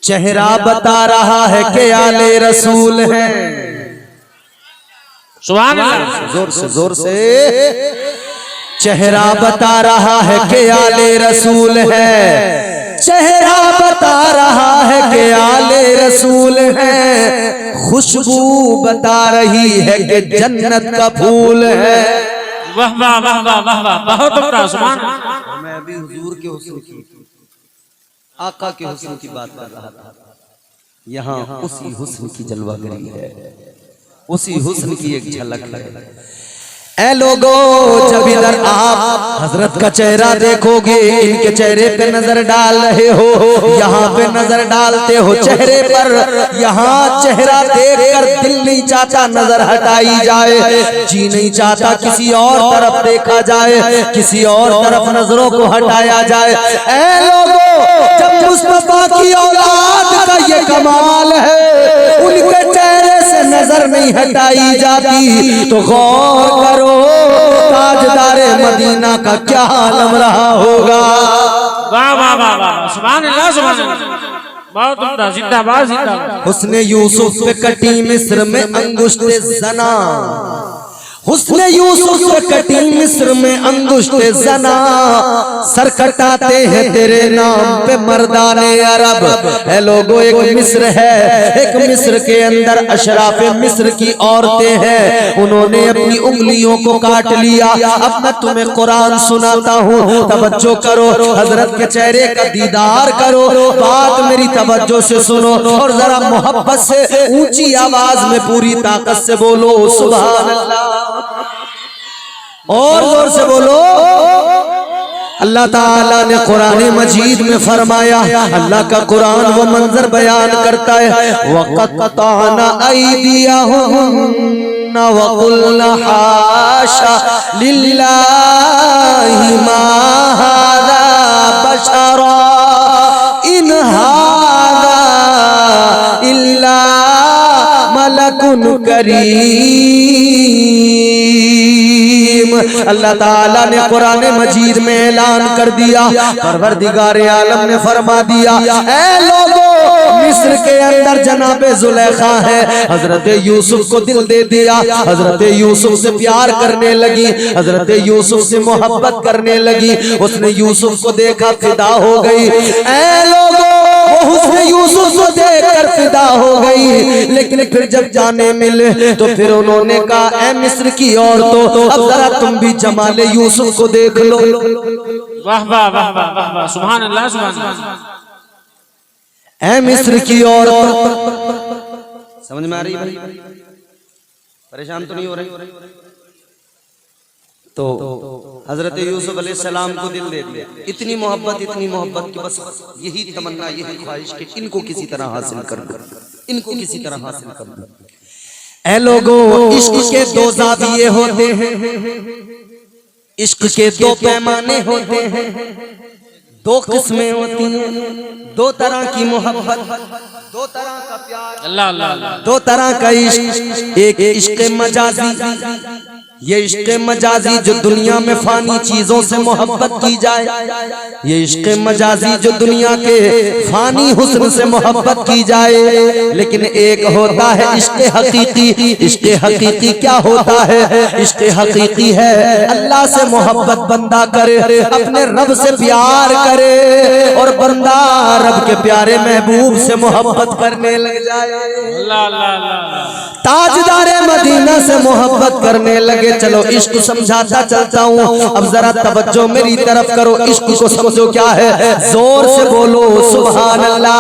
चेहरा बता रहा है कि आले रसूल है। सुभान अल्लाह, जोर से चेहरा बता रहा है कि आले रसूल है। चेहरा बता रहा है कि आले रसूल है। खुशबू बता रही है कि जन्नत का फूल है। वाह वाह वाह वाह वाह वाह, बहुत उम्दा। सुभान अल्लाह। मैं अभी हुजूर के हुस्न की, आका के हुस्न की बात कर रहा था। यहाँ उसी हुस्न की जलवागरी है, उसी हुस्न की एक झलक है। ऐ लोगो, जब इधर आप हजरत का चेहरा देखोगे, इनके चेहरे पे नजर डाल रहे हो, यहाँ पे नजर डालते हो चेहरे पर, यहाँ चेहरा देखकर दिल नहीं चाहता नजर हटाई जाए, जी नहीं चाहता किसी और तरफ देखा जाए, किसी और तरफ नजरों को हटाया जाए। ऐ लोगो, जब मुस्तफा की औलाद का ये कमाल है, उनके चेहरे से नजर नहीं हटाई जाती, तो गौर करो ताजदारे मदीना का क्या आलम रहा होगा। वाह वाह वाह वाह, सुभान अल्लाह सुभान अल्लाह, बहुत उम्दा। जिंदाबाद जिंदाबाद। हुस्ने यूसुफ पे कटी मिस्र में अंगुष्टे जना, हुस्ने यूसुफ पे कटी मिस्र में अंगुष्टे जना, सर कटाते हैं तेरे नाम पे मर्दाने अरब। है लोगो, एक मिस्र है, एक मिस्र के अंदर अशराफे मिस्र की औरतें हैं, उन्होंने अपनी उंगलियों को काट लिया। अब मैं तुम्हें कुरान सुनाता हूँ, तवज्जो करो, हजरत के चेहरे का दीदार करो, बात मेरी तवज्जो से सुनो और जरा मोहब्बत से ऊंची आवाज में पूरी ताकत से बोलो सुभान अल्लाह, और जोर से बोलो। अल्लाह ताला ने कुरान मजीद में फरमाया, अल्लाह का कुरान वो मंजर बयान करता है, वक़त्ताना अयदियहुन्ना वक़ुल्ना हाशा लिल्लाहि मा हाज़ा बशरा इन हाज़ा इल्ला मलकुन करीम। अल्लाह ताला ने कुरान मजीद में ऐलान कर दिया, परवरदिगार आलम ने फरमा दिया, ऐ लोगों, मिस्र के अंदर जनाबे जुलेखा है, हजरत यूसुफ को दिल दे दिया, हजरत यूसुफ से प्यार करने लगी, हजरत यूसुफ से मोहब्बत करने लगी, उसने यूसुफ को देखा फिदा हो गई। ऐ लोगों, उसने यूसुफ को देखकर फिदा हो गई, लेकिन फिर जब जाने मिले तो फिर उन्होंने कहा, ऐ मिस्र की औरतों, अब जरा तुम भी जमाले यूसुफ को देख लो। वाह वाह वाह वाह वाह वाह, सुभान अल्लाह सुभान अल्लाह। ऐ मिस्र की औरतों, समझ में आ रही भाई? परेशान तो नहीं हो रही? तो हजरत यूसुफ अलैहिस्सलाम को दिल दे दिया, इतनी मोहब्बत कि बस यही तमन्ना, यही ख्वाहिश कि इनको किसी तरह हासिल कर दो, इनको किसी तरह हासिल कर दो। ऐ लोगों, इश्क के दो ज़ाविये होते हैं, इश्क के दो पैमाने होते हैं, दो किस्में होती हैं, दो तरह की मोहब्बत, दो तरह का प्यार, अल्लाह अल्लाह अल्लाह, दो तरह का इश्क। एक इश्क मजाजी, ये इश्क मजाजी जो दुनिया में फानी चीजों से मोहब्बत की जाए, ये इश्क मजाजी जो दुनिया के फानी हुस्न से मोहब्बत की जाए। लेकिन एक होता है इश्क हकीकी। इश्क हकीकी क्या होता है? इश्क हकीकी है अल्लाह से मोहब्बत बंदा करे, अपने रब से प्यार करे और बंदा रब के प्यारे महबूब से मोहब्बत करने लग जाए, अल्लाह अल्लाह अल्लाह, ताजदारे मदीना से मोहब्बत करने लगे। चलो इश्क समझाता चलता हूँ, अब जरा तवज्जो मेरी तरफ करो, इश्क को समझो क्या है, जोर से बोलो सुभान अल्लाह।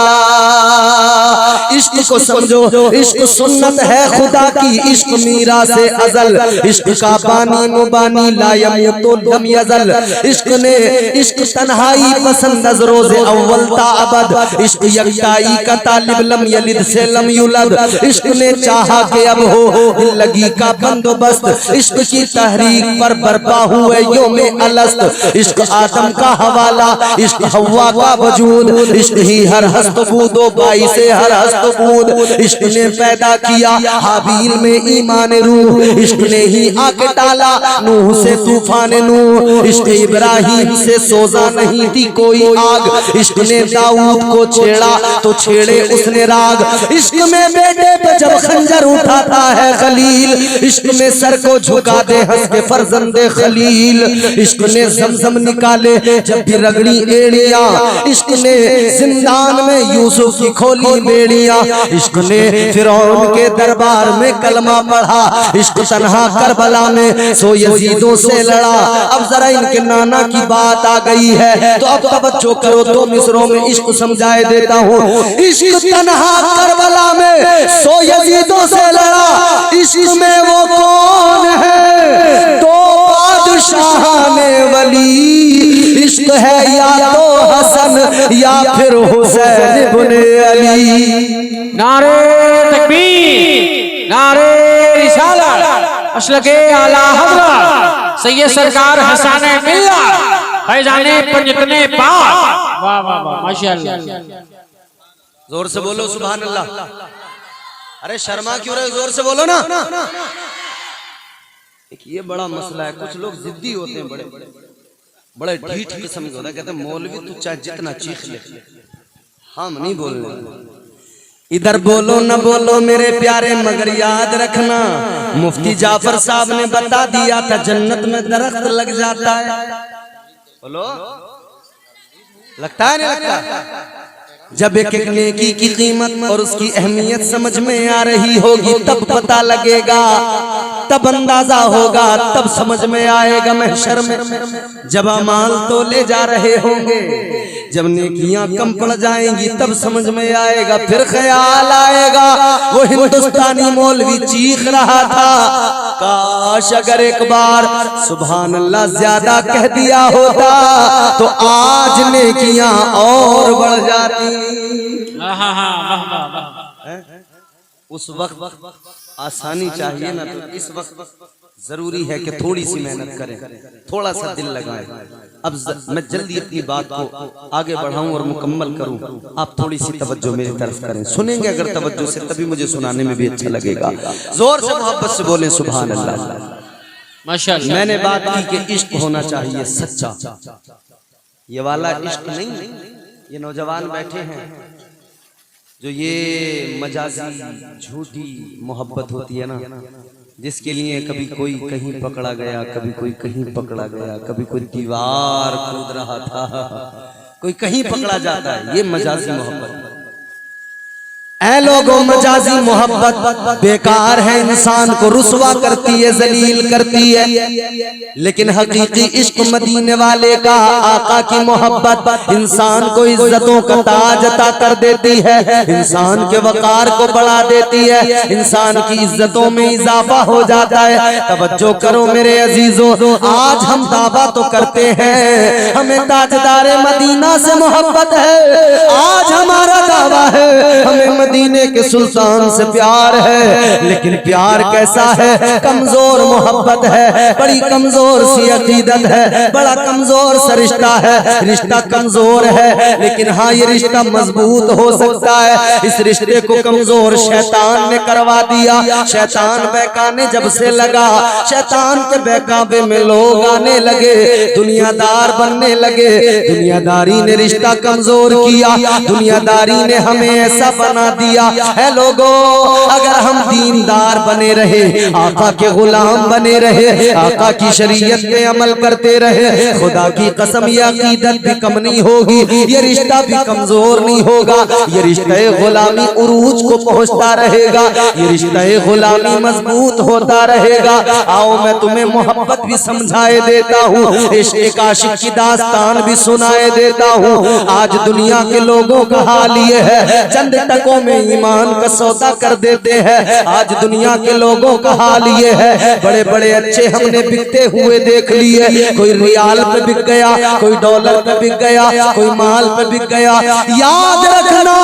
इश्क को समझो, इश्क सुन्नत है खुदा की, इश्क मीरा से अजल, इश्क का बानी मुबानी ला यमूतु लम यज़ल। इश्क ने इश्क तन्हाई पसंद रोज़े अव्वल ता अबद, इश्क यकताई का तालिब लम यलिद से लम युलद। इश्क ने चाहा कि अब हो जिंदगी का बंदोबस्त, इश्क की तहरीक पर बरपा हुए योमे अलस्त। इश्क आदम का हवाला, इश्क हवा का वजूद, इश्क ही हर हस्त बूदो बाई से हर हस्त बूद। इश्क ने पैदा किया हाबील में ईमान रूह, इश्क ने ही आके डाला नूह से तूफान नूह। इश्क इब्राहिम से सोजा नहीं थी कोई आग, इश्क ने दाऊद को छेड़ा तो छेड़े उसने राग। इश्क में बेटे पे जब खंजर उठाता है खलील, इश्क में सर को झुका दे हंस के फर्जंदे खलील। इश्क ने जमजम निकाले जब भी रगड़ी एड़ियां, इश्क ने जिंदान में यूसुफ की खोली बेड़ियां। इश्क ने फिरौन के दरबार में कलमा पढ़ा, इश्क तन्हा करबला में सो यजीदों से लड़ा। अब जरा इनके नाना की बात आ गई है तो अब तवज्जो करो, तो मिसरों में इश्क समझाए देता हूँ। इश्क तन्हा करबला में सो यजीदों से लड़ा, इश्क में वो कौन है तो बादशाह ने वली। इश्क है या तो हसन या फिर हुसैन इब्ने अली। नारे तकबीर, नारे रिसालत, अशलके आला हज़रत सैयद सरकार हसाने मिल्लत फैजाने पंजतने पाक। वाह वाह वाह, माशाअल्लाह। जोर से बोलो सुभान अल्लाह। अरे शर्मा क्यों रहे, जोर से बोलो ना। ये बड़ा मसला है, कुछ लोग जिद्दी होते हैं, बड़े ढीठ किस्म के होते हैं। कहते हैं मौलवी तू चाहे जितना चीख ले, हम नहीं बोलने। इधर बोलो न बोलो मेरे प्यारे, मगर याद रखना मुफ्ती जाफर साहब ने बता दिया था जन्नत में दरख्त लग जाता है। बोलो लगता है नहीं लगता? जब एक एक नेकी की कीमत और उसकी अहमियत समझ में आ रही होगी तब पता लगेगा, तब अंदाजा होगा, तब समझ में आएगा महशर में। जब अमाल तो ले जा रहे होंगे, जब नेकियां कम पड़ जाएंगी तब समझ में आएगा। फिर ख्याल आएगा वो हिंदुस्तानी मौलवी चीख रहा था, काश अगर एक बार सुभान अल्लाह ज्यादा कह दिया होता तो आज नेकियां और बढ़ जाती। उस वक्त आसानी चाहिए ना, तो इस वक्त जरूरी है कि थोड़ी सी मेहनत करें, थोड़ा सा दिल लगाएं। अब मैं जल्दी अपनी बात को आगे बढ़ाऊं और मुकम्मल करूं, आप थोड़ी सी तवज्जो मेरी तरफ करें। सुनेंगे अगर तवज्जो से तभी मुझे सुनाने में भी अच्छा लगेगा। जोर से मोहब्बत से बोलें सुभान अल्लाह। माशाअल्लाह। मैंने बात की कि इश्क होना चाहिए सच्चा, ये वाला इश्क नहीं। ये नौजवान बैठे हैं जो ये मजाजी झूठी मोहब्बत होती है ना, जिसके लिए कभी कोई कहीं पकड़ा गया, कभी कोई कहीं पकड़ा गया, कभी कोई दीवार कूद रहा था, कोई कहीं पकड़ा जाता है, ये मजाजी मोहब्बत। ऐ लोगों, मजाजी मोहब्बत बेकार है, इंसान को रुसवा करती है, जलील करती है। लेकिन हकीकी इश्क मदीने वाले का, आका की मोहब्बत इंसान को इज्जतों का ताज अता कर देती है, इंसान के वकार को बढ़ा देती है, इंसान की इज्जतों में इजाफा हो जाता है। तवज्जो करो मेरे अजीजों, आज हम दावा तो करते हैं हमें ताजदारे मदीना से मोहब्बत है, आज हमारा दावा है हमें मदीने के सुल्तान से प्यार है। लेकिन प्यार कैसा है? कमजोर मोहब्बत है, बड़ी कमजोर सी अकीदत है, बड़ा कमजोर सा रिश्ता है। रिश्ता कमजोर है लेकिन हाँ ये रिश्ता मजबूत हो सकता है। इस रिश्ते को कमजोर शैतान ने करवा दिया। शैतान बहकाने जब से लगा, शैतान के बहकावे में लोग आने लगे, दुनियादार बनने लगे। दुनियादारी ने रिश्ता कमजोर किया, दुनियादारी ने हमें ऐसा बना दिया है। लोगों, अगर हम दीनदार बने रहे, आका के गुलाम बने रहे, आका की शरीयत पे अमल करते रहे, खुदा की कसम ये अकीदत भी कम नहीं होगी, ये रिश्ता भी कमजोर नहीं होगा। ये रिश्ता गुलामी उरूज को पहुंचता रहेगा, ये रिश्ता गुलामी मजबूत होता रहेगा। आओ मैं तुम्हें मोहब्बत भी समझाए देता हूँ, इश्क आशिक की दास्तान भी सुनाए देता हूँ। आज दुनिया के लोगों का हाल ये है, चंद टकों में ईमान का सौदा कर देते हैं। आज दुनिया के लोगों का हाल ये है, बड़े बड़े अच्छे हमने बिकते हुए देख लिए। कोई रियाल पे बिक गया, कोई डॉलर पे बिक गया, कोई माल पे बिक गया। याद रखना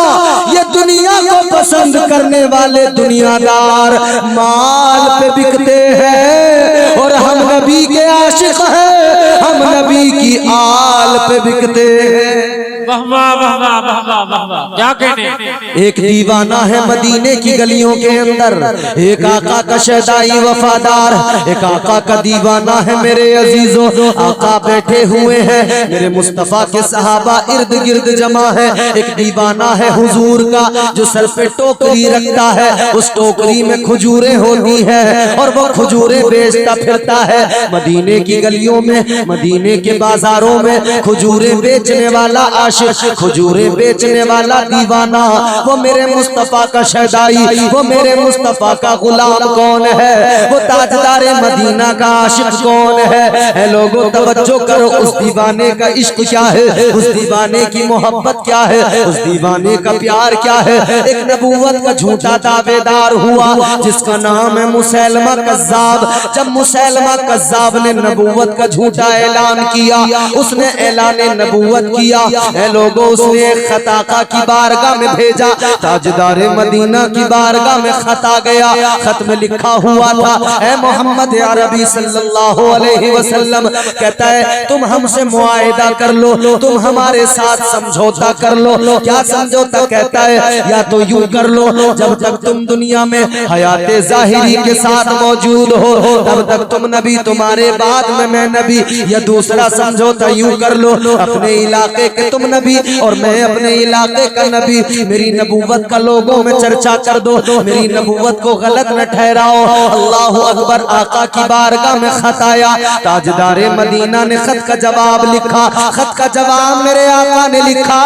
ये दुनिया को पसंद करने वाले दुनियादार माल पे बिकते हैं, और हम नबी के आशिक हैं, हम नबी की आल पे बिकते हैं। वाह वाह वाह वाह वाह वाह वाह वाह, क्या कहने। एक दीवाना है मदीने की गलियों के अंदर, एक आका का शहदाई वफादार, एक आका का दीवाना है मेरे अजीजों। आका बैठे हुए हैं, मेरे मुस्तफा के सहाबा इर्द गिर्द जमा है। एक दीवाना है हुजूर का जो सर पे टोकरी रखता है, उस टोकरी में खजूरें होती है और वो खजूरें बेचता फिरता है मदीने की गलियों में, मदीने के बाजारों में। खजूरें बेचने वाला आशिक, खजूरें बेचने वाला दीवाना, वो मेरे मुस्तफा का शहदाई, वो मेरे मुस्तफा का गुलाम कौन है? वो ताजदारे मदीना का आशिक कौन है? लोगों तवज्जो करो, उस दीवाने का इश्क क्या है, उस दीवाने की मोहब्बत क्या है, उस दीवाने का प्यार क्या है। एक नबूवत का झूठा दावेदार हुआ जिसका नाम है मुसैलमा कज़्ज़ाब। जब मुसैलमा कज़्ज़ाब ने नबूवत का झूठा ऐलान किया, उसने ऐलान नबूवत किया, ऐ लोगों उसने एक खत आका की बारगाह में भेजा, ताजदारे मदीना की बारगाह में खत आ गया। खत में लिखा हुआ था, ऐ मोहम्मद अरबी सल्लल्लाहु अलैहि वसल्लम, कहता है तुम हमसे मुआहिदा कर लो, तुम हमारे साथ समझौता कर लो। क्या समझौता? कहता है या तो यूं कर लो, जब तक तुम दुनिया में हयाते ज़ाहिरी के साथ मौजूद हो तब तक तुम नबी, तुम्हारे बाद में मैं नबी। या दूसरा समझौता यूं कर लो, अपने इलाके के तुम नबी और मैं अपने इलाके का नबी, मेरी नबूवत का लोगों में चर्चा कर दो, मेरी नबूवत को गलत न ठहराओ। अल्लाहु अकबर। आका की बारगाह में खत आया, ताजदारे मदीना ने खत का जवाब लिखा। खत का जवाब मेरे आका ने लिखा,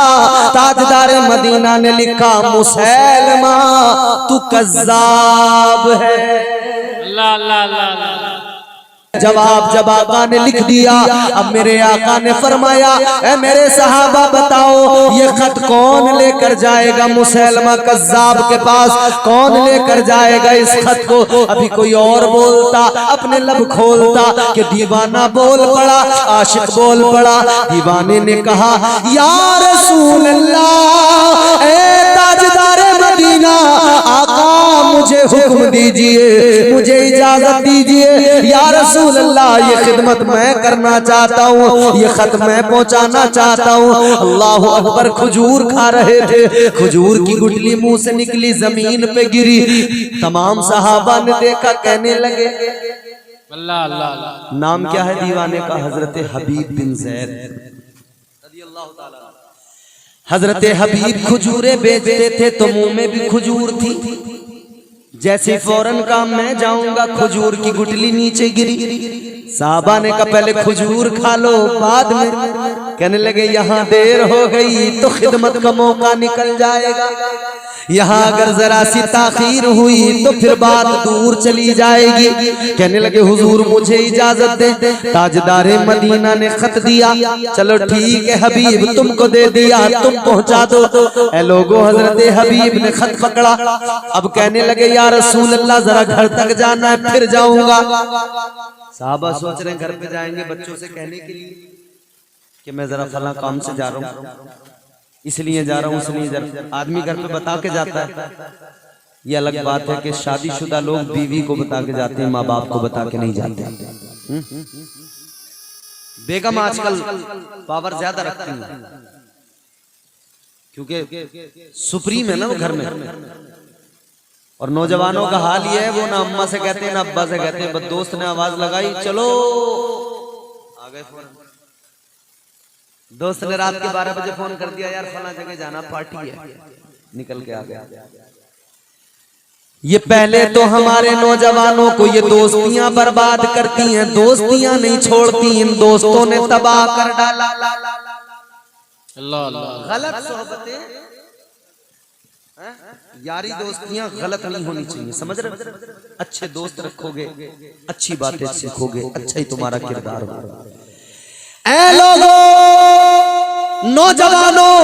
ताजदारे मदीना ने लिखा, मुसैलमा तू कज़्ज़ाब है। अल्लाह अल्लाह अल्लाह अल्लाह। जवाब जब आका ने लिख दिया, अब मेरे आका ने फरमाया, ऐ मेरे सहाबा बताओ ये खत कौन लेकर जाएगा मुसैलमा कज़्ज़ाब के पास? कौन लेकर जाएगा इस खत को? अभी कोई और बोलता, अपने लब खोलता कि दीवाना बोल पड़ा, आशिक बोल पड़ा। दीवाने ने कहा, या रसूल अल्लाह, ए ताजदारे मदीना, आका मुझे हुक्म दीजिए, मुझे इजाजत दीजिए। या रसूल अल्लाह, ये खिदमत मैं करना चाहता हूँ, ये खत मैं पहुँचाना चाहता हूँ। अल्लाह अकबर। खजूर खा रहे थे, खजूर की गुठली मुंह से निकली, जमीन पे गिरी। तमाम सहाबा ने देखा, कहने लगे, अल्लाह अल्लाह अल्लाह। नाम क्या है दीवाने का? हजरत हबीब बिन ज़ैद रज़ियल्लाहु ताला। हजरत हबीब खजूरें बेचते थे तो मुंह में भी खजूर थी। जैसे फौरन काम मैं जाऊंगा, खजूर की गुठली नीचे गिरी। साहबा ने कहा पहले खजूर खा लो, बाद में। कहने लगे यहाँ देर हो गई तो खिदमत का मौका निकल जाएगा, यहाँ अगर जरा सी ताखीर हुई तो फिर बात दूर चली जाएगी। कहने लगे हुजूर मुझे इजाजत दे। ताजदारे मदीना ने खत दिया, चलो ठीक है हबीब तुमको दे दिया, तुम पहुंचा दो। ए लोगो, हजरत हबीब ने खत पकड़ा। अब कहने लगे या रसूल अल्लाह जरा घर तक जाना है, फिर जाऊंगा। साहबा सोच रहे घर पे जाएंगे बच्चों से कहने के लिए कि मैं जरा फला काम से जा रहा हूँ, इसलिए जा रहा हूँ, इसलिए जा रहा हूँ। आदमी घर पे बता के जाता है। ये अलग बात है कि शादीशुदा लोग बीवी को बता के जाते हैं, माँ बाप को बता के नहीं जाते। बेगम आजकल पावर ज्यादा रखती है क्योंकि सुप्रीम है ना वो घर में। और नौजवानों का हाल ये है, वो ना अम्मा से कहते हैं ना अब्बा से कहते हैं, बस दोस्त ने आवाज लगाई चलो आ गए। दोस्त ने रात के 12 बजे फोन कर दिया, यार फला जगह जाना, पार्टी है, निकल के आ गया। ये पहले तो हमारे नौजवानों को ये दोस्तियां बर्बाद करती हैं, दोस्तियां नहीं छोड़ती, इन दोस्तों ने तबाह कर डाला। गलत सोहबतें, यारी दोस्तियां गलत नहीं होनी चाहिए, समझ रहे? अच्छे दोस्त रखोगे, अच्छी बातें सीखोगे, अच्छा ही तुम्हारा किरदार होगा। ऐ लोगों, नौजवानों,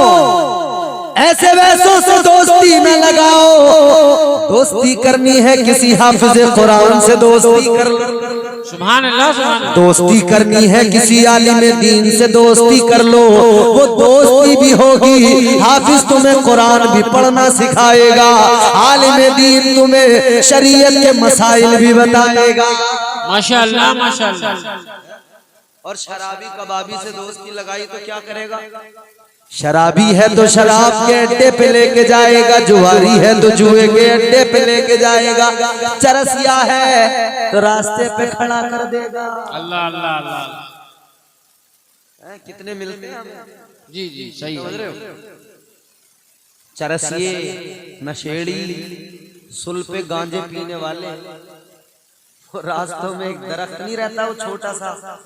ऐसे वैसों से दोस्ती न लगाओ। दोस्ती करनी है किसी हाफिज़े कुरान से दोस्ती कर लो। सुभान अल्लाह सुभान अल्लाह। दोस्ती करनी है किसी आलिम दीन से दोस्ती कर लो, वो दोस्ती भी होगी, हाफिज तुम्हें कुरान भी पढ़ना सिखाएगा, आलिम दीन तुम्हें शरीयत के मसाइल भी बताएगा। माशाअल्लाह माशाअल्लाह। और शराबी कबाबी से दोस्ती लगाई तो क्या करेगा? शराबी है तो शराब के अड्डे पे लेके जाएगा, जुआरी है तो जुए के अड्डे पे लेके जाएगा, चरसिया है तो रास्ते पे खड़ा कर देगा। अल्लाह अल्लाह अल्लाह। कितने मिलते हैं जी जी सही है। चरसिए, नशेड़ी, सुल पे गांजे पीने वाले, वो रास्तों में एक दरख्त नहीं रहता वो छोटा सा,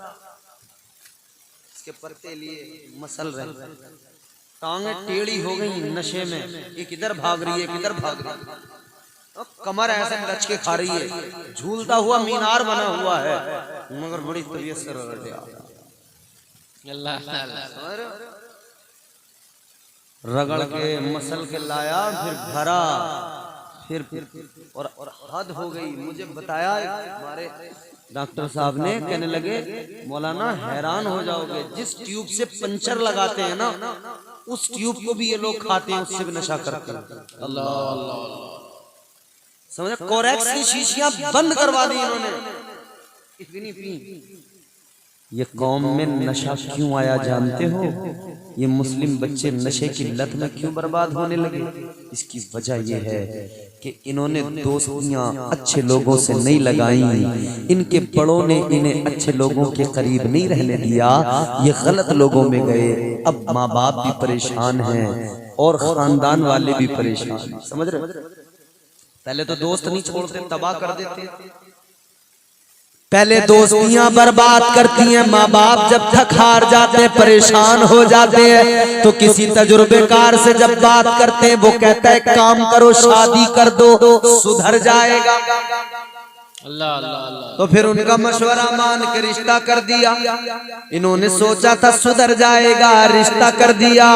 इसके पत्ते लिए मसल रहे, टांगे टेढ़ी हो गई नशे में, ये किधर भाग रही है किधर भाग रही है, कमर ऐसे लच के खा रही है, झूलता हुआ मीनार बना हुआ है, मगर बड़ी तबीयत से रगड़ के मसल के लाया, फिर भरा, फिर और हद हो गई। मुझे बताया हमारे डॉक्टर साहब ने, कहने लगे मौलाना हैरान हो जाओगे, जिस ट्यूब से पंचर लगाते हैं ना उस ट्यूब को भी ये लोग खाते हैं, उससे भी नशा करते हैं। अल्लाह समझे, कोरेक्स की शीशियां बंद करवा दी इन्होंने, इतनी पी। ये कौम में नशा क्यों आया जानते हो? ये मुस्लिम बच्चे नशे की लत में क्यों बर्बाद होने लगे? इसकी वजह ये है कि इन्होंने दोस्तियां अच्छे लोगों से नहीं लगाई, इनके बड़ों ने इन्हें अच्छे लोगों के करीब नहीं रहने दिया, ये गलत लोगों में गए। अब माँ बाप भी परेशान हैं और खानदान वाले भी परेशान हैं, समझ रहे? पहले तो दोस्त नहीं छोड़ते, तबाह कर देते, पहले दोस्तियां बर्बाद करती हैं। माँ बाप जब थक हार जाते हैं, परेशान हो जाते हैं, तो किसी तजुर्बेकार से जब बात करते हैं, वो कहता है काम करो, शादी कर दो, सुधर जाएगा। अल्लाह अल्लाह अल्लाह। तो फिर उनका मशवरा मान के रिश्ता कर दिया। इन्होंने सोचा था सुधर जाएगा, रिश्ता कर दिया।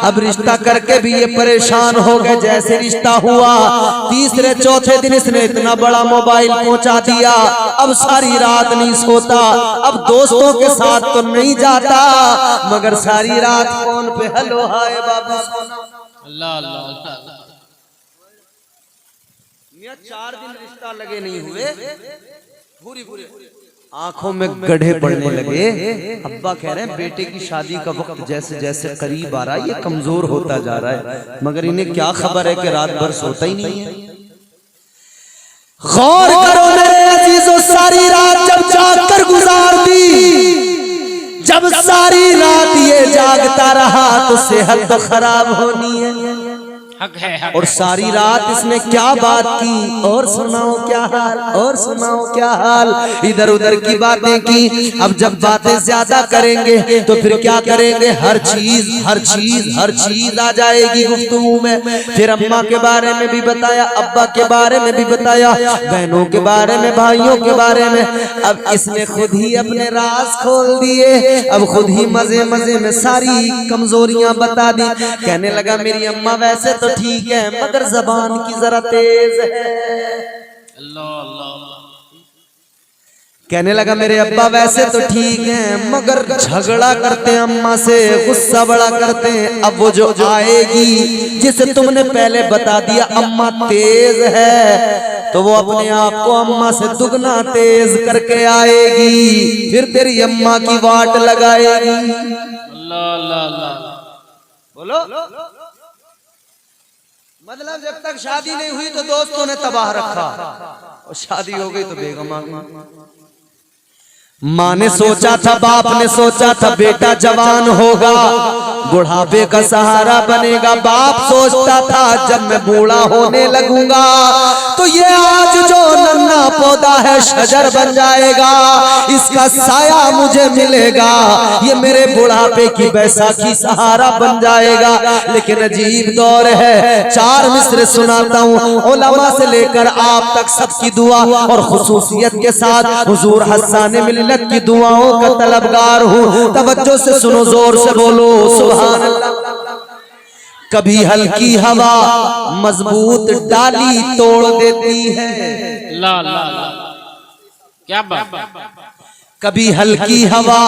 अब रिश्ता करके भी ये परेशान हो गए। जैसे रिश्ता हुआ, तीसरे चौथे दिन इसने इतना बड़ा मोबाइल पहुंचा दिया, अब सारी रात नहीं सोता। अब दोस्तों के साथ तो नहीं जाता, मगर सारी रात फोन पे हेलो हाय बाबू सोना। अल्लाह अल्लाह अल्लाह। 4 दिन रिश्ता लगे नहीं हुए, पूरी आंखों में गड्ढे पड़ने लगे। अब्बा कह रहे हैं बेटे की शादी का वक्त जैसे जैसे करीब आ रहा है, ये कमजोर होता जा रहा है, मगर इन्हें क्या खबर है कि रात भर सोता ही नहीं है। गौर करो मेरे अजीजों, सारी रात जब जागकर गुजार दी, जब सारी रात ये जागता रहा तो सेहत तो खराब होनी है। हक है, हक और सारी रात इसने क्या बात की, और सुनाओ क्या हाल, और सुनाओ क्या हाल, इधर उधर की बातें की। अब जब बातें ज्यादा करेंगे तो फिर क्या करेंगे, हर चीज आ जाएगी गुफ्तगू में। फिर अम्मा के बारे में भी बताया, अब्बा के बारे में भी बताया, बहनों के बारे में, भाइयों के बारे में। अब इसने खुद ही अपने राज खोल दिए, अब खुद ही मजे मजे में सारी कमजोरियां बता दी। कहने लगा मेरी अम्मा वैसे तो ठीक है, मगर जबान की जरा तेज है। अल्लाह अल्लाह। कहने लगा मेरे अब्बा वैसे तो ठीक है, मगर झगड़ा करते हैं अम्मा से, गुस्सा बड़ा करते हैं। अब वो जो आएगी जिसे तुमने पहले बता दिया अम्मा तेज है, तो वो अपने आप को अम्मा से दुगना तेज करके आएगी, फिर तेरी अम्मा की वाट लगाएगी। अल्लाह अल्लाह अल्लाह। बोलो, मतलब जब तक शादी नहीं हुई तो दोस्तों ने तबाह रखा, और शादी हो गई तो बेगम आ गई। माँ ने सोचा था, बाप ने सोचा था बेटा जवान होगा, बुढ़ापे का सहारा बनेगा। बाप सोचता था जब मैं बूढ़ा होने लगूंगा तो ये आज जो नन्हा पौधा है शजर बन जाएगा, इसका साया मुझे मिलेगा, ये मेरे बुढ़ापे की बैसाखी सहारा बन जाएगा। लेकिन अजीब दौर है। 4 मिसरे सुनाता हूँ, उलमा से लेकर आप तक सबकी दुआ और खुसूसियत के साथ हुजूर हस्सान मिल्लत की दुआओं का तलबगार हूँ। तवज्जो से सुनो, जोर से बोलो सुभान अल्लाह। कभी हल्की हवा मजबूत डाली तोड़ देती है। ला ला ला। क्या बात। कभी हल्की हवा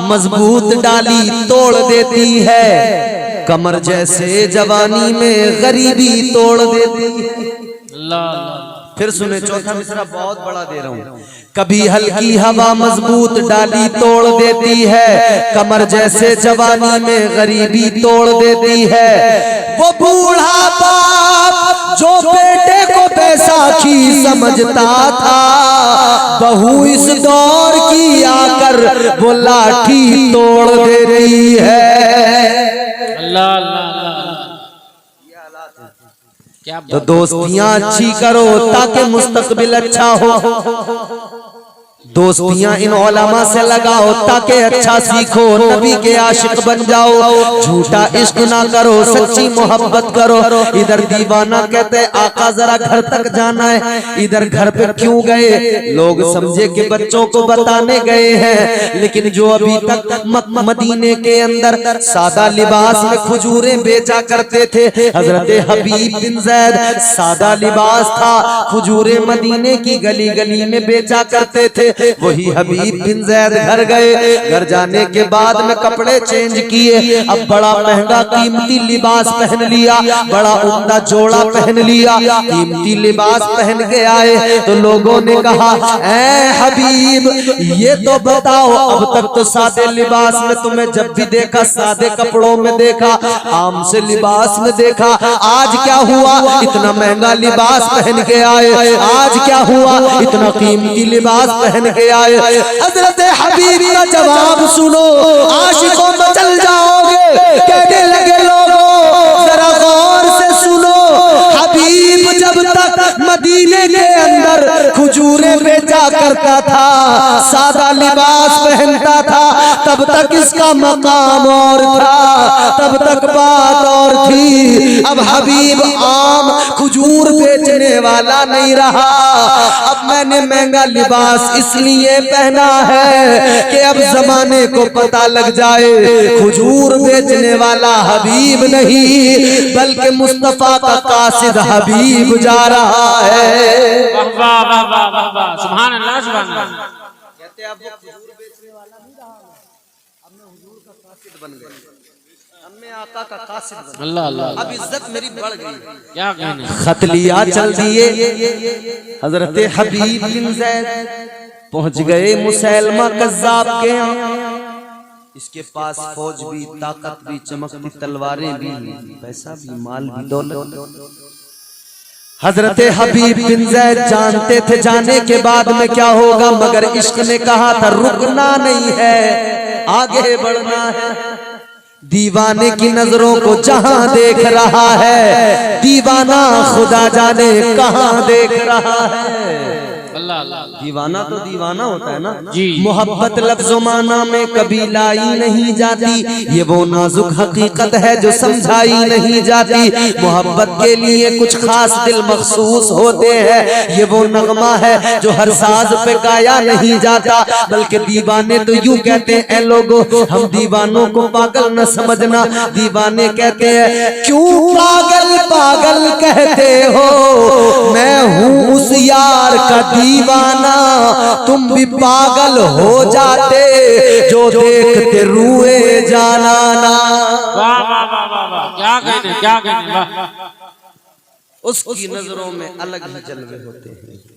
मजबूत डाली तोड़ देती है, कमर जैसे जवानी में गरीबी तोड़ देती है। ला ला। फिर सुने चौथा मिसरा बहुत बड़ा दे रहा हूँ। कभी हल्की हवा मजबूत डाली तोड़ देती है, कमर जैसे जवानी में गरीबी तोड़ देती है। वो बूढ़ा बाप जो बेटे को बैसाखी समझता था, बहू इस दौर की आकर वो लाठी तोड़ दे रही है। अल्लाह अल्लाह अल्लाह, क्या तो दोस्तियां अच्छी करो ताकि मुस्तकबिल अच्छा हो। दोस्तियां इन उलमा से लगाओ ताकि अच्छा सीखो, नबी के आशिक बन जाओ। झूठा इश्क ना करो, सच्ची मोहब्बत करो। इधर दीवाना कहते आका जरा घर तक जाना है, इधर घर पे क्यों गए? लोग समझे कि बच्चों को बताने गए हैं, लेकिन जो अभी तक मदीने के अंदर सादा लिबास में खजूरें बेचा करते थे, हजरत हबीब बिन ज़ैद सादा लिबास था, खजूरें मदीने की गली गली में बेचा करते थे। वही हबीब बिन ज़ैद घर गए, घर जाने के बाद में कपड़े चेंज किए, अब बड़ा महंगा कीमती लिबास पहन लिया, बड़ा उम्दा जोड़ा पहन लिया, कीमती लिबास पहन के आए। तो लोगों ने कहा, ऐ हबीब ये तो बताओ, अब तक तो सादे लिबास में तुम्हें जब भी देखा सादे कपड़ों में देखा, आम से लिबास में देखा, आज क्या हुआ इतना महंगा लिबास पहन के आए? आज क्या हुआ इतना कीमती लिबास पहन के आए? हजरत हबीब का जवाब सुनो, आशिकों में चल जाओगे। कहने लगे लोगों जरा गौर से सुनो, हबीब जब तक मदीने के अंदर खजूरें बेचा करता था, सादा लिबास पहनता था, तब तक इसका मकाम और था, तब तक बात और थी। अब हबीब आम खजूर बेचने वाला नहीं रहा, अब मैंने महंगा लिबास इसलिए पहना है कि अब जमाने को पता लग जाए खजूर बेचने वाला हबीब नहीं बल्कि मुस्तफा का कासिद हबीब जा रहा है। वाह वाह वाह वाह वाह वाह, सुभान अल्लाह सुभान अल्लाह। कहते अब वो खजूर बेचने वाला नहीं रहा, अब मैं हुजूर का कासिद बन गया, अब मैं आका का कासिद बन गया। अल्लाह अल्लाह, अब इज्जत मेरी बढ़ गई। क्या कहने। खत लिया चल दिए, हजरत हबीब बिन ज़ैद पहुंच गए मुसैलमा कज़्ज़ाब के यहाँ। इसके पास फौज भी, ताकत भी, चमकती तलवारें भी, पैसा भी, माल भी, दौलत। हजरत हबीब बिन ज़ैद जानते थे जाने के बाद में क्या होगा, मगर इश्क ने कहा था रुकना नहीं है, आगे बढ़ना है। दीवाने की नजरों को जहां देख रहा है, दीवाना खुदा जाने कहां देख रहा है। अल्लाह अल्लाह, दीवाना तो दीवाना होता है ना जी। मोहब्बत लफ्ज़ो माना में कभी लाई नहीं जाती, ये वो नाजुक हकीकत है जो समझाई नहीं जाती। मोहब्बत के लिए कुछ खास दिल मखसूस होते हैं, ये वो नगमा है जो हर साज पे गाया नहीं जाता। बल्कि दीवाने तो यूं कहते हैं, ऐ लोगों हम दीवानों को पागल न समझना। दीवाने कहते हैं क्यों पागल पागल कहते हो, मैं हूँ उस यार का दीवाना, तुम भी पागल हो जाते जो देखते रुए जाना ना। वाह वाह वाह वाह वाह, क्या कहने क्या कहने, वाह। उसकी नजरों में अलग ही जलवे होते हैं।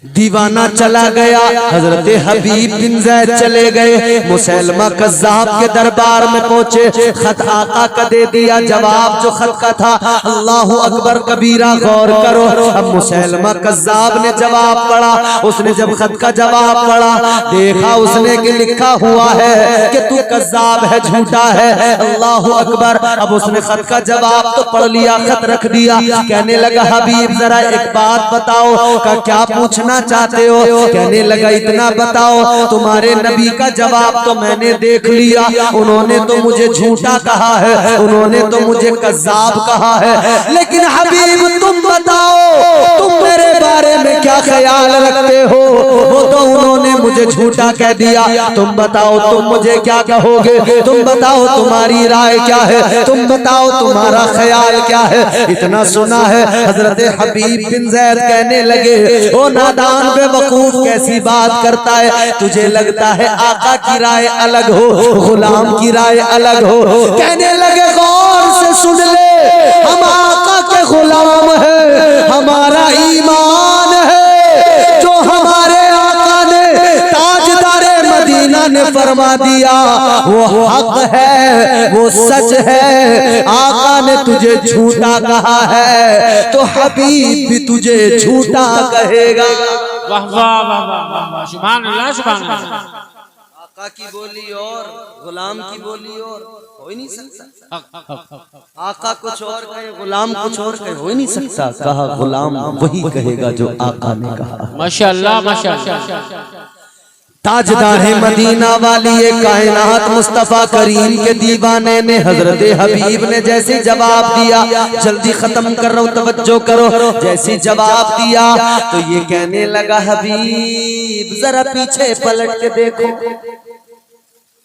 दीवाना चला गया, हजरत हबीब बिन ज़ैद चले गए, मुसैलमा कज़्ज़ाब के दरबार में पहुंचे। खत आका का दे दिया, जवाब जो खत का था, अल्लाहु अकबर कबीरा, गौर करो। अब मुसैलमा कज़्ज़ाब ने जवाब पढ़ा, उसने जब खत का जवाब पढ़ा, देखा उसने कि लिखा हुआ है कि तू कज़्ज़ाब है, झूठा है। अल्लाहु अकबर। अब उसने खत का जवाब तो पढ़ लिया, खत रख दिया। कहने लगा हबीब जरा एक बात बताओ, का क्या पूछना चाहते हो? कहने लगा इतना बताओ, तुम्हारे नबी का जवाब तो मैंने देख लिया, उन्होंने तो मुझे झूठा कहा है, उन्होंने तो मुझे कज़्ज़ाब कहा है, लेकिन हबीब तुम बताओ तुम मेरे बारे में क्या ख्याल रखते हो? वो तो उन्होंने मुझे झूठा कह दिया, तुम बताओ तुम मुझे क्या कहोगे? तुम बताओ तुम्हारी राय क्या है? तुम बताओ तुम्हारा ख्याल क्या है? इतना सुना है हजरत हबीब बिन ज़ैद कहने लगे, ओ नादान बेवकूफ कैसी बात करता है, तुझे लगता है आका की राय अलग हो, गुलाम की राय अलग हो। कहने लगे गौर से सुन ले, हम आका के गुलाम है, हमारा ईमान ने फरमा दिया वो हक है, वो सच है। आका ने तुझे झूठा कहा है तो हबीब भी तुझे झूठा कहेगा। वाह वाह वाह वाह वाह, सुभान अल्लाह सुभान अल्लाह। आका की बोली और गुलाम की बोली और हो ही नहीं सकता। आका कुछ और कहे, गुलाम कुछ और कहे, हो ही नहीं सकता। कहा गुलाम वही कहेगा जो आका ने कहा। माशाअल्लाह माशाअल्लाह। ताजदार मदीना वाली ये कायनात मुस्तफा करीम के दीवाने ने हजरत हबीब ने जैसे जवाब दिया, जल्दी खत्म कर रहा हूं तवज्जो करो, जैसे जवाब दिया तो ये कहने लगा हबीब जरा पीछे पलट के देखो।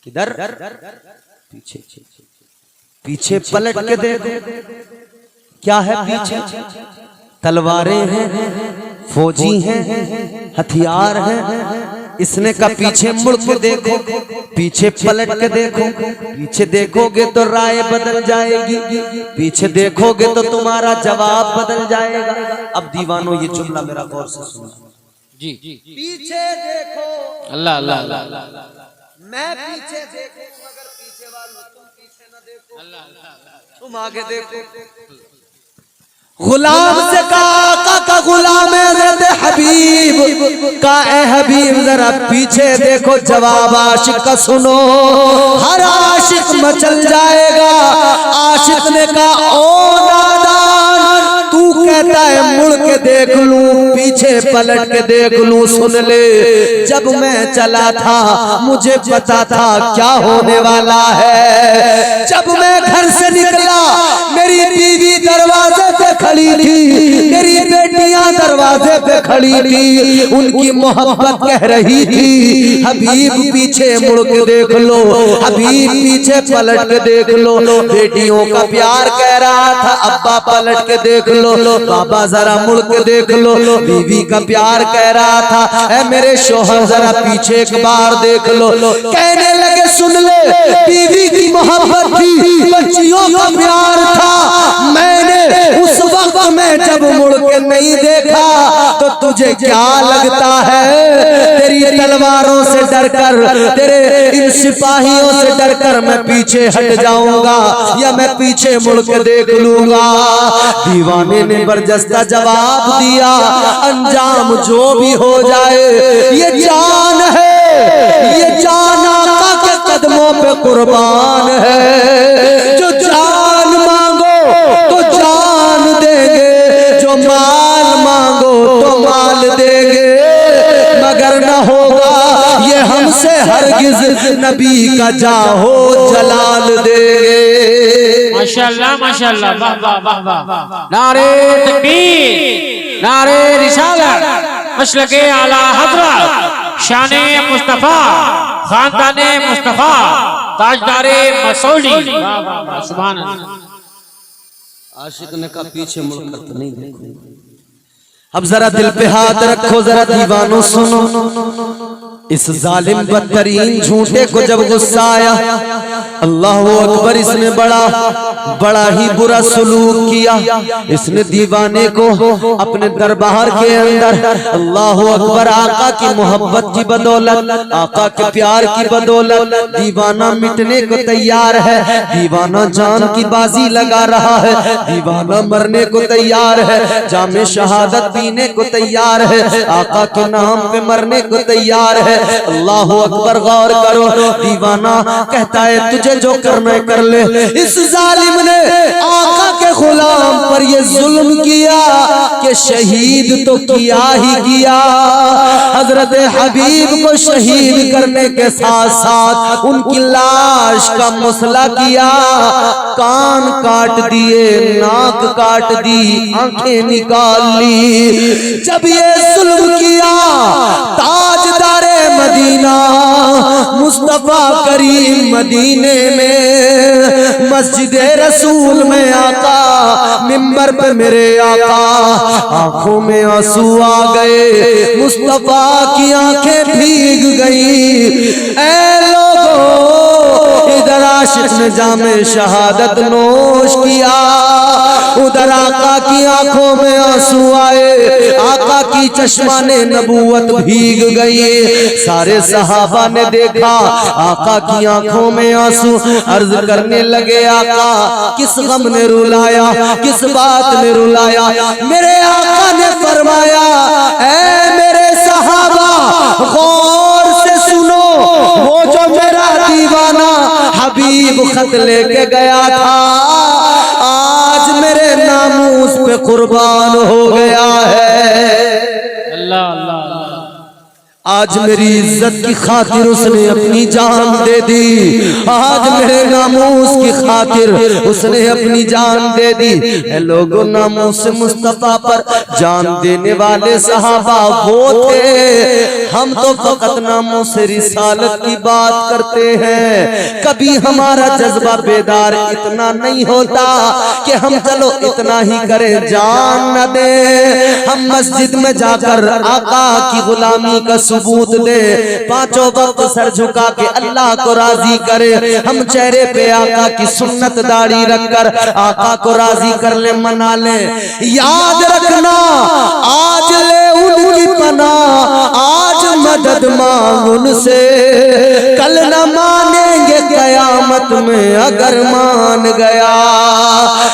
किधर? पीछे। पीछे पलट के देखो, क्या है पीछे? तलवारें हैं, फौजी हैं, हथियार हैं। इसने कहा पीछे मुड़ के देखो, पीछे पलट के देखो। पीछे देखोगे तो राय बदल जाएगी, पीछे देखोगे तो तुम्हारा जवाब बदल जाएगा। अब दीवानों ये जुमला मेरा गौर से सुनना जी। पीछे देखो, अल्लाह अल्लाह अल्लाह। मैं पीछे देखूं मगर पीछे वालों तुम पीछे न देखो, तुम आगे देखो। गुलाम से कहा का गुलाम है हबीब का, ए हबीब जरा पीछे देखो। जवाब आशिक का सुनो, हर आशिक मचल जाएगा। आशिक ने कहा ओ नादान, तू कहता है मुड़ के देख लूं, पीछे पलट के देख लूं। सुन ले, जब मैं चला था मुझे पता था क्या होने वाला है। जब मैं घर से निकला मेरी बीवी दरवाजे पे खड़ी थी, मेरी बेटियां दरवाजे पे खड़ी थी, उनकी मोहब्बत कह रही थी हबीब पीछे मुड़ के देख लो, हबीब पीछे पलट के देख लो। बेटियों का प्यार कह रहा था अब्बा पलट के देख लो, बाबा जरा मुड़ के देख लो। बीवी का प्यार कह रहा था ऐ मेरे शोहर जरा पीछे एक बार देख लो। कहने लगे सुन ले, बीवी की मोहब्बत थी, बच्चियों का प्यार था। मैंने उस वक्त में जब मुड़ के नहीं देखा तो तुझे क्या लगता है तेरी तलवारों से डरकर, तेरे इन सिपाहियों से डरकर मैं पीछे हट जाऊंगा या मैं पीछे मुड़ के देख लूंगा? दीवाने ने बरजस्ता जवाब दिया, अंजाम जो भी हो जाए ये जान है, ये जान आका के कदमों पे कुर्बान है। जो जान मांगो तो जान देंगे, जो माल मांगो तो माल देंगे, मगर न होगा ये हमसे हरगिज नबी का जाहो जलाल देंगे। माशाअल्लाह माशाअल्लाह, वाह वाह वाह वाह। नारे तकबीर, नारे रिसालत, मसलके आला हज़रत, शाने मुस्तफा, खानदाने मुस्तफा, ताजदारे मसौली। वाह वाह वाह, सुभान अल्लाह। आशिक ने कहा पीछे मुड़कर तो नहीं देखूंगा। अब जरा दिल पे हाथ रखो, जरा दीवानों सुनो। इस जालिम बदतरीन झूठे को जब गुस्सा आया, अल्लाह अकबर, इसने बड़ा ही बुरा सलूक किया। इसने दीवाने को अपने दरबार के अंदर, अल्लाह अकबर, आका की मोहब्बत की बदौलत, आका के प्यार की बदौलत दीवाना मिटने को तैयार है। दीवाना जान की बाजी लगा रहा है, दीवाना मरने को तैयार है, जामे शहादत पीने को तैयार है, आका के नाम पे मरने को तैयार है। अल्लाह अकबर, गौर करो। दीवाना कहता है तुझे जो करना है कर ले। इस जालिम ने आका के गुलाम पर ये जुल्म किया कि शहीद तो किया ही किया, हजरत हबीब को शहीद करने के साथ साथ उनकी लाश का मुसला किया, कान काट दिए, नाक काट दी, आंखें निकाल ली। जब ये जुल्म किया ताजदारे मदीना मुस्तफा करीम मदीने में मस्जिद रसूल में आका, मिंबर पे मेरे आका, आंखों में आंसू आ गए, मुस्तफा की आंखें भीग गई। ऐ लोगों, इधर आशिक ने जामे शहादत नोश किया, उधर आका की आंखों में आंसू आए, आका की चश्मा ने नबूवत भीग गई। सारे सहाबा ने देखा आका की आंखों में आंसू, अर्ज करने लगे आका किस गम ने रुलाया, किस बात ने रुलाया। मेरे आका ने फरमाया ऐ मेरे सहाबा गौर से सुनो, वो जो मेरा दीवाना हबीब खत लेके गया था आज मेरे नामूस पे कुर्बान हो गया है। अल्लाह अल्लाह अल्लाह। आज मेरी इज्जत की खातिर उसने अपनी जान दे दी, आज मेरे नामूस की खातिर उसने अपनी जान दे दी। ए लोगों, नामूस मुस्तफा पर जान देने वाले सहाबा वो थे। हम तो फकत नामूस रिसालत की बात करते हैं। कभी हमारा जज्बा बेदार इतना नहीं होता कि हम चलो इतना ही करें, जान न दे। हम मस्जिद में जाकर आका की गुलामी का सबूत दे, पांचों वक्त सर झुका के अल्लाह को राजी करे। हम चेहरे पे आका की सुन्नत दाढ़ी रखकर आका को राजी कर ले, मना ले। याद रखना आज ले उनकी पना, आज मदद मांग उनसे, कल न मानेंगे कयामत में अगर मान गया।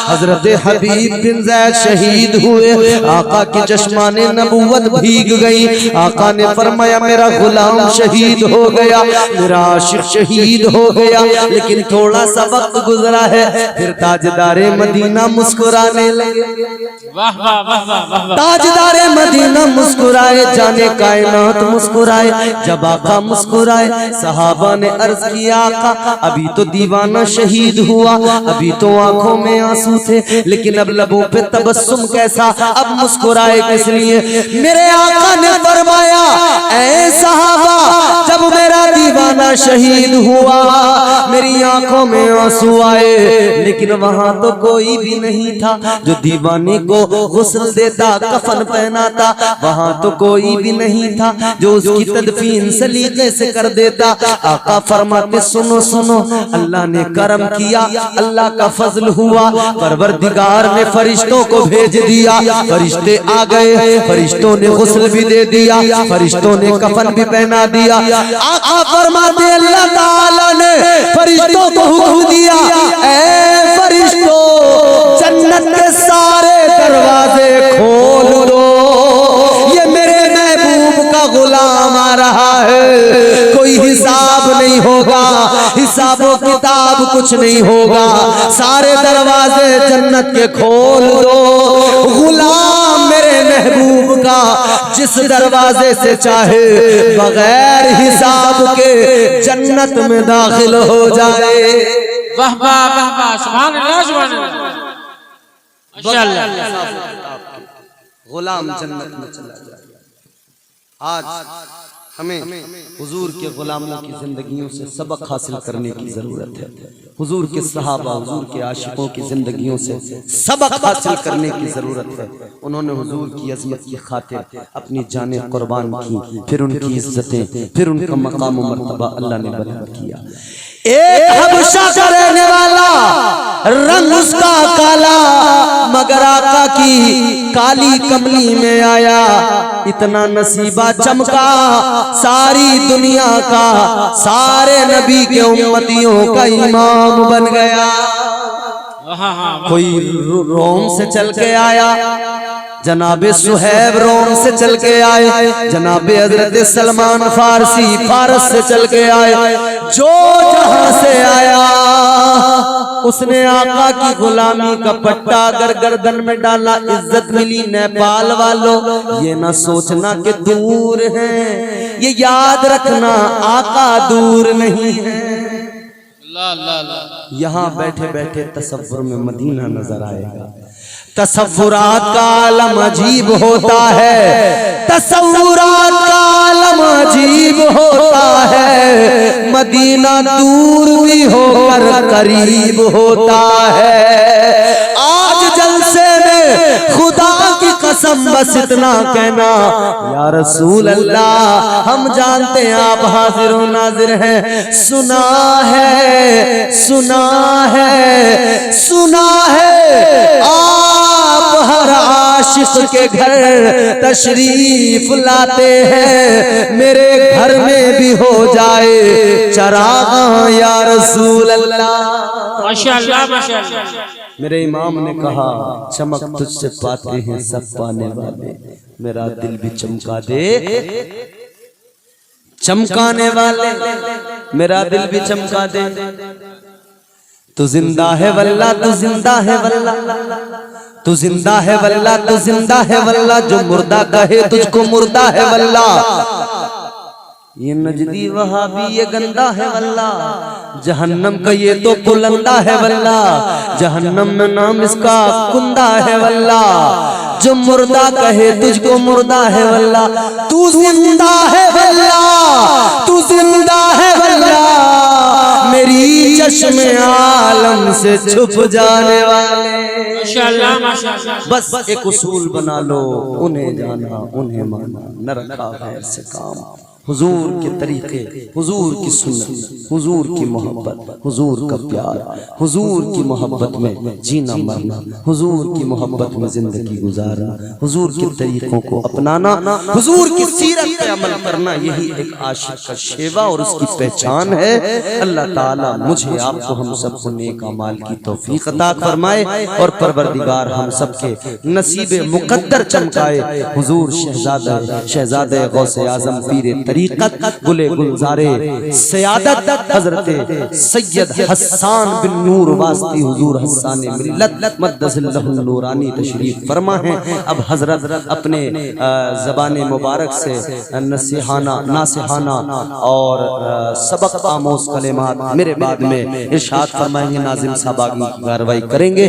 हजरत हबीब बिन ज़ैद शहीद हुए, आका के चश्मा ने नबूवत भीग गई। आका ने फरमाया मेरा गुलाम शहीद हो गया, मेरा आशिक शहीद हो गया। लेकिन थोड़ा सा वक्त गुजरा है, फिर ताजदारे मदीना मुस्कुराने लगे। वाह वाह वाह वाह वाह। ताजदारे मदीना मुस्कुराए, जाने कायनात मुस्कुराए। जब आका मुस्कुराए सहाबा ने अर्ज किया आका अभी तो दीवाना शहीद हुआ, अभी तो आंखों में आंसू थे, लेकिन अब लबों पे तबस्सुम कैसा, अब मुस्कुराए किस लिए? मेरे आका ने फरमाया ऐ सहाबा, जब मेरा दीवाना शहीद हुआ मेरी आंखों में आंसू आए, लेकिन वहां तो कोई भी नहीं था जो दीवाने को गुस्ल देता, कफन पहनाता। वहां तो कोई भी नहीं था जो उसकी तदफीन सलीके से कर देता। आका फरमाते सुनो सुनो, अल्लाह ने करम किया, अल्लाह का फजल हुआ, परवरदिगार ने फरिश्तों को भेज दिया। फरिश्ते आ गए, फरिश्तों ने गुस्ल भी दे दिया, फरिश्तों ने कफन भी पहना दिया। आका फरमाते अल्लाह ताला ने फरिश्तों को हुक्म दिया ऐ फरिश्तों जन्नत के सारे दरवाजे खोल दो, ये मेरे महबूब का गुलाम आ रहा है। कोई हिसाब नहीं होगा, हिसाबो किताब कुछ नहीं होगा, सारे दरवाजे जन्नत के खोल दो। गुलाम मेरे महबूब का जिस दरवाजे से चाहे बगैर हिसाब के जन्नत में दाखिल हो जाए। वाह वाह वाह वाह, सुभान अल्लाह सुभान अल्लाह, माशाअल्लाह। गुलाम जन्नत में चला जाए। आज हमें हुजूर के गुलामों की जिंदगियों से सबक हासिल करने की जरूरत है। हुजूर के सहाबा, हुजूर के आशिकों की जिंदगियों से सबक हासिल करने की जरूरत है। उन्होंने हुजूर की अजमत की खातिर अपनी जानें कुर्बान की, फिर उनकी इज्जतें, फिर उनका मकाम व मर्तबा अल्लाह ने बुलंद किया। एक हबशा का रहने वाला, रंग उसका काला, मगर आका की काली कमली में आया, इतना नसीबा चमका, सारी दुनिया का, सारे नबी के उम्मतियों का इमाम बन गया। कोई रोम से चल के आया, जनाबे सुहैब रोम से चल के आए, जनाबे हजरत सलमान फारसी फारस से चल के आए। जो जहां से आया उसने आका की गुलामी का पट्टा अगर गर्दन में डाला, इज्जत मिली। नेपाल वालों ये ना सोचना कि दूर है, ये याद रखना आका दूर नहीं है। यहाँ बैठे बैठे तसव्वुर में मदीना नजर आएगा। तसव्वुरात का आलम अजीब होता है, तसव्वुरात का आलम अजीब होता है। मदीना दूर भी होकर करीब होता है। आज जलसे में खुदा की कसम बस इतना कहना, या रसूल अल्लाह हम जानते हैं आप हाजिर व नाजिर हैं। सुना है, सुना है, सुना है आशिक के घर तशरीफ लाते हैं, मेरे घर में भी हो जाए चराग या रसूल अल्लाह। माशाअल्लाह माशाअल्लाह। मेरे इमाम ने कहा चमक तुझसे पाते हैं सब पाने वाले, मेरा दिल भी चमका दे चमकाने वाले, मेरा दिल भी चमका दे। तू जिंदा है वल्ला, तू जिंदा है वल्ला, तू जिंदा है वल्ला, तू जिंदा है वल्ला, जो मुर्दा कहे तुझको मुर्दा है वल्ला। ये नजदी वहाबी ये गंदा है वल्ला, जहन्नम का ये तो बुलंदा है वल्ला, जहन्नम में नाम इसका कुंदा है वल्ला। जो मुर्दा कहे तुझको मुर्दा है वल्ला, तू जिंदा है वल्ला, तू जिंदा है वल्ला, मेरी चश्मे आलम से छुप जाने वाले। माशाअल्लाह माशाअल्लाह। बस एक उसूल बना लो, उन्हें जाना उन्हें माना, न रखा गैर से काम। हुजूर के तरीके, हुजूर की सुन्नत, हुजूर की मोहब्बत, हुजूर का प्यार, हुजूर की मोहब्बत में जीना मरना, हुजूर की मोहब्बत में जिंदगी गुजारना, हुजूर के तरीकों को अपनाना, हुजूर की सीरत पे अमल करना, यही एक आशिक का शेवा और उसकी पहचान है। अल्लाह ताला मुझे आपको हम सबको नेक अमाल की तौफीक अता फरमाए और परवरदिगार हम सबके नसीबे मुकद्दर चमकाए। हुजूर शहजादे गौसे आजम पीरे तरीक़त गुले गुलजारे सयादत हजरत सैयद हसन बिन नूर वास्ती हुजूर हसन मिल्लत मद्दसिल्लहुल नूरानी तशरीफ फरमा है। अब हजरत अपने ज़बान मुबारक से नासिहाना और सबक आमोज कलेमात मेरे बाद में इरशाद फरमाएंगे, नाज़िम साहब आगे की कार्रवाई करेंगे।